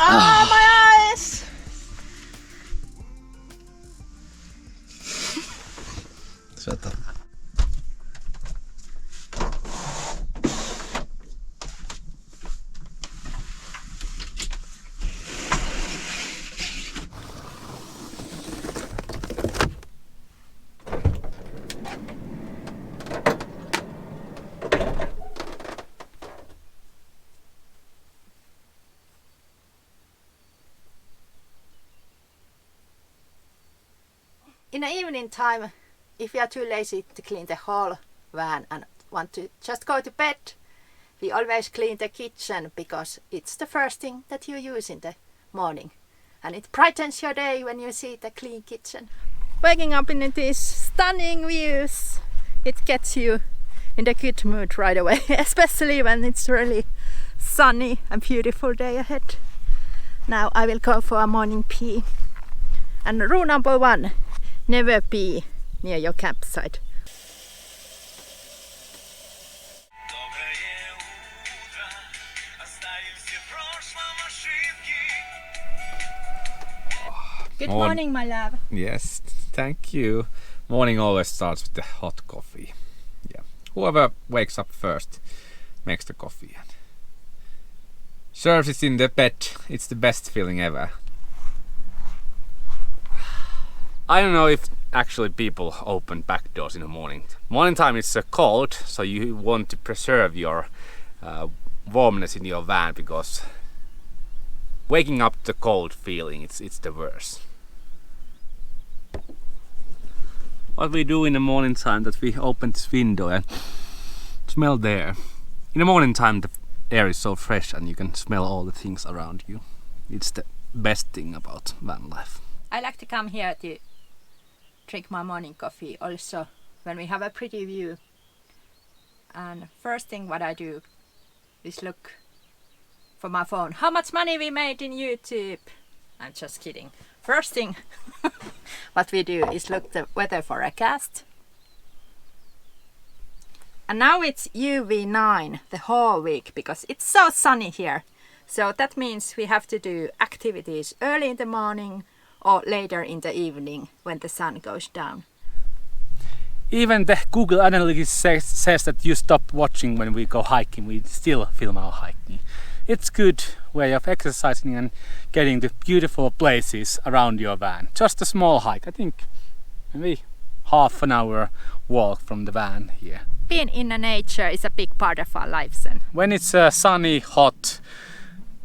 Ah, my eyes! Shut up. In the evening time, if we are too lazy to clean the whole van and want to just go to bed, we always clean the kitchen because it's the first thing that you use in the morning. And it brightens your day when you see the clean kitchen. Waking up in these stunning views, it gets you in the good mood right away, especially when it's really sunny and beautiful day ahead. Now I will go for a morning pee. And rule number 1, never pee near your campsite. Good morning, my love. Yes, thank you. Morning always starts with the hot coffee. Yeah. Whoever wakes up first makes the coffee and serves it in the bed. It's the best feeling ever. I don't know if actually people open back doors in the morning. Morning time is cold, so you want to preserve your warmness in your van because waking up the cold feeling, it's the worst. What we do in the morning time that we open this window and smell the air. In the morning time the air is so fresh and you can smell all the things around you. It's the best thing about van life. I like to come here to drink my morning coffee also when we have a pretty view. And first thing what I do is look for my phone. How much money we made in YouTube? I'm just kidding. First thing what we do is look the weather forecast. And now it's UV9 the whole week because it's so sunny here. So that means we have to do activities early in the morning or later in the evening when the sun goes down. Even the Google Analytics says that you stop watching when we go hiking. We still film our hiking. It's good way of exercising and getting the beautiful places around your van. Just a small hike, I think maybe half an hour walk from the van here. Being in the nature is a big part of our lives. And when it's sunny, hot,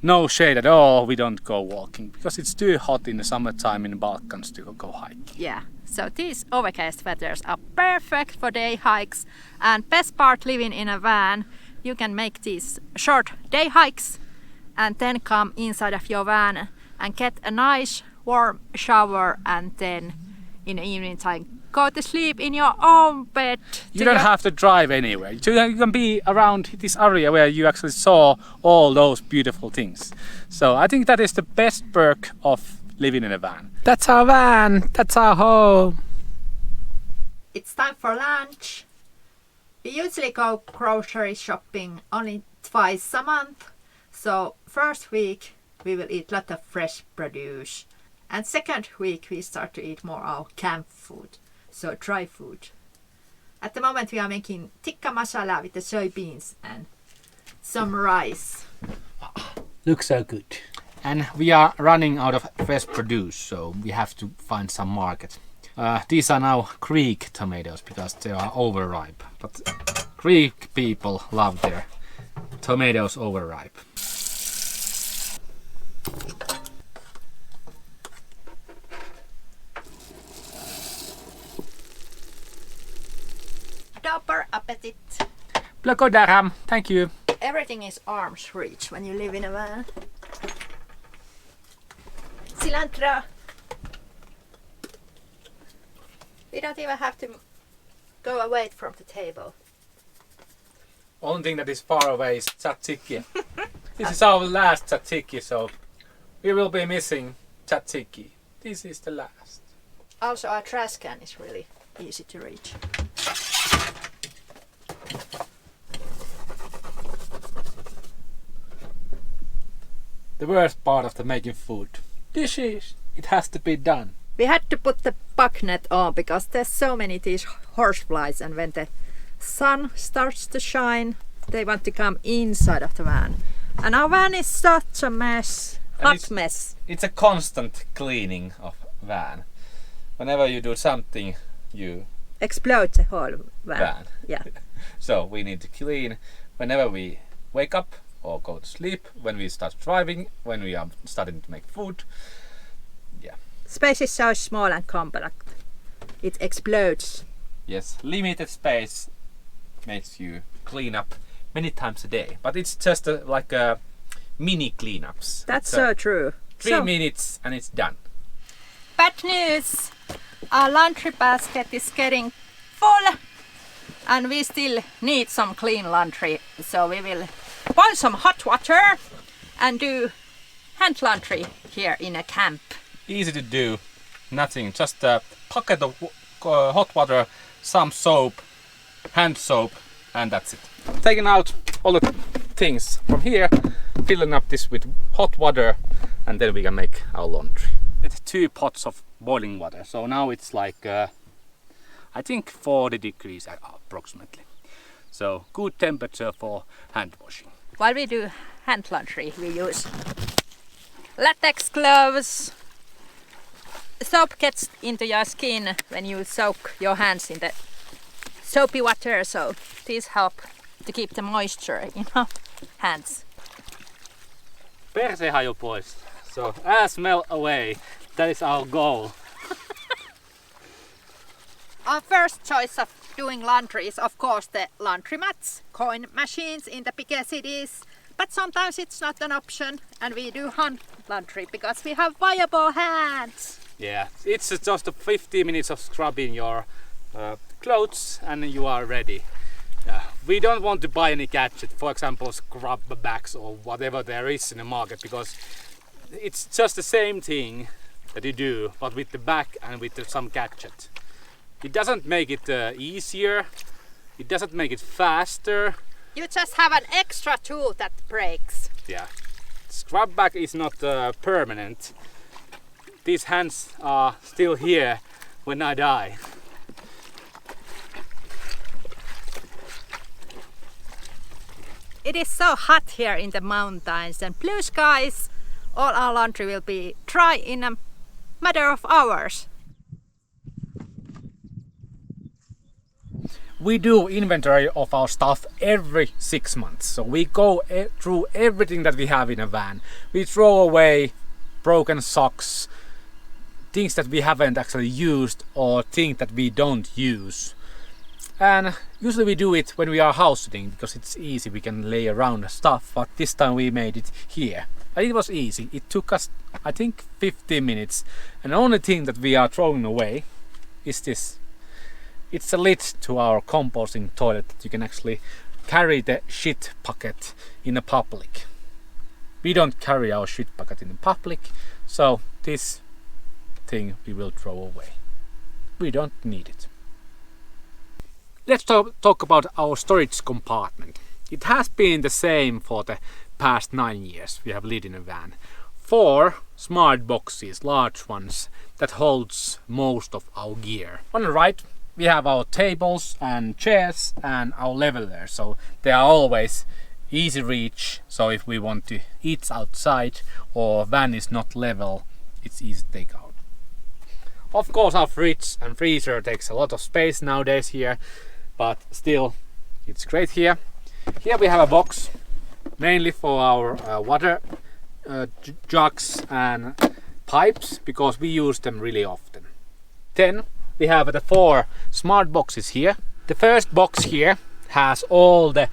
no shade at all, we don't go walking because it's too hot in the summertime in the Balkans to go hiking. Yeah, so these overcast weathers are perfect for day hikes, and best part living in a van, you can make these short day hikes and then come inside of your van and get a nice warm shower and then in the evening time go to sleep in your own bed. You don't have to drive anywhere. You can be around this area where you actually saw all those beautiful things. So I think that is the best perk of living in a van. That's our van. That's our home. It's time for lunch. We usually go grocery shopping only twice a month. So first week we will eat a lot of fresh produce. And second week we start to eat more our camp food. So dry food. At the moment we are making tikka masala with the soybeans and some rice. Looks so good. And we are running out of fresh produce, so we have to find some market. These are now Greek tomatoes because they are overripe. But Greek people love their tomatoes overripe. Doper appetit. Blagodaram, thank you. Everything is arm's reach when you live in a van. Cilantro. We don't even have to go away from the table. Only thing that is far away is tzatziki. This is our last tzatziki, so we will be missing tzatziki. This is the last. Also our trash can is really easy to reach. the worst part of the making food. Dishes, it has to be done. We had to put the bug net on because there's so many these horseflies, and when the sun starts to shine, they want to come inside of the van. And our van is such a mess, hot mess. It's a constant cleaning of van. Whenever you do something, you Explode the whole van. Yeah. So we need to clean whenever we wake up or go to sleep, when we start driving, when we are starting to make food. Yeah. Space is so small and compact. It explodes. Yes, limited space makes you clean up many times a day, but it's just like a mini cleanups. That's so true. 3 minutes and it's done. Bad news! Our laundry basket is getting full and we still need some clean laundry, so we will boil some hot water and do hand laundry here in a camp. Easy to do, nothing, just a bucket of hot water, some soap, hand soap, and that's it. Taking out all the things from here, filling up this with hot water, and then we can make our laundry. It's 2 pots of boiling water, so now it's like I think 40 degrees approximately. So good temperature for hand washing. While we do hand laundry, we use latex gloves. Soap gets into your skin when you soak your hands in the soapy water, so these help to keep the moisture in our hands. Persehaju pois. So ass smell away. That is our goal. Our first choice of doing laundry is of course the laundromats, coin machines in the bigger cities, but sometimes it's not an option and we do hand laundry because we have viable hands. Yeah, it's just 50 minutes of scrubbing your clothes and you are ready. We don't want to buy any gadget, for example scrub bags or whatever there is in the market, because it's just the same thing that you do, but with the bag and with some gadget. It doesn't make it easier, it doesn't make it faster. You just have an extra tool that breaks. Yeah, scrub bag is not permanent. These hands are still here when I die. It is so hot here in the mountains and blue skies. All our laundry will be dry in a matter of hours. We do inventory of our stuff every 6 months. So we go through everything that we have in a van. We throw away broken socks, things that we haven't actually used or things that we don't use. And usually we do it when we are house sitting because it's easy, we can lay around the stuff, but this time we made it here. And it was easy. It took us, I think, 15 minutes. And the only thing that we are throwing away is this. It's a lid to our composting toilet that you can actually carry the shit bucket in the public. We don't carry our shit bucket in the public, so this thing we will throw away. We don't need it. Let's talk about our storage compartment. It has been the same for the past 9 years we have lived in a van. 4 smart boxes, large ones, that holds most of our gear. On the right we have our tables and chairs and our leveler, so they are always easy reach, so if we want to eat outside or van is not level, it's easy to take out. Of course our fridge and freezer takes a lot of space nowadays here, but still it's great here. Here we have a box mainly for our water jugs and pipes because we use them really often. Then we have the 4 smart boxes here. The first box here has all the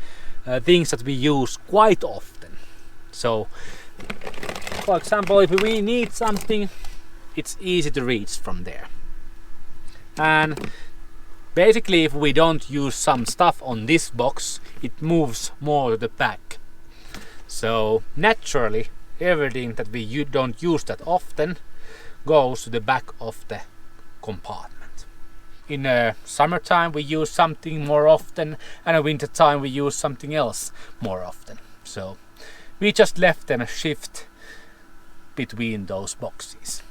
things that we use quite often. So for example, if we need something, it's easy to reach from there. And basically if we don't use some stuff on this box, it moves more to the back. So naturally everything that we don't use that often goes to the back of the compartment. In summertime we use something more often, and in winter time we use something else more often. So we just left them shift between those boxes.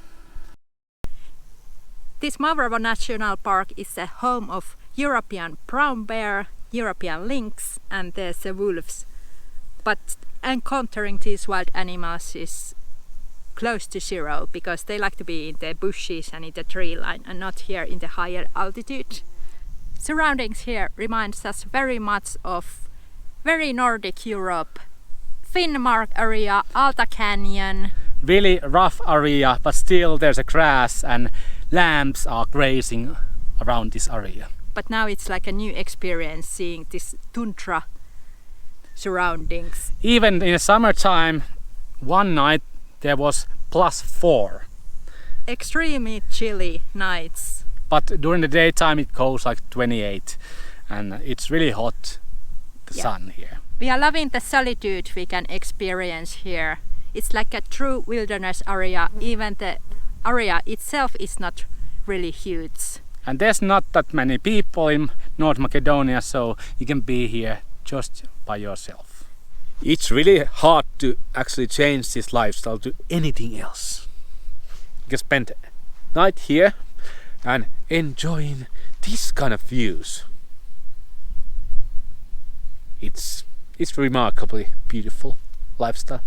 This Mavrovo National Park is the home of European brown bear, European lynx, and there's the wolves. But encountering these wild animals is close to zero because they like to be in the bushes and in the tree line and not here in the higher altitude. Surroundings here reminds us very much of very Nordic Europe, Finnmark area, Alta Canyon. Really rough area, but still there's a grass and lambs are grazing around this area. But now it's like a new experience seeing this tundra surroundings. Even in the summertime, one night there was +4. Extremely chilly nights. But during the daytime it goes like 28 and it's really hot, the sun here. We are loving the solitude we can experience here. It's like a true wilderness area, even the area itself is not really huge. And there's not that many people in North Macedonia, so you can be here just by yourself. It's really hard to actually change this lifestyle to anything else. You can spend night here and enjoying these kind of views. It's remarkably beautiful lifestyle.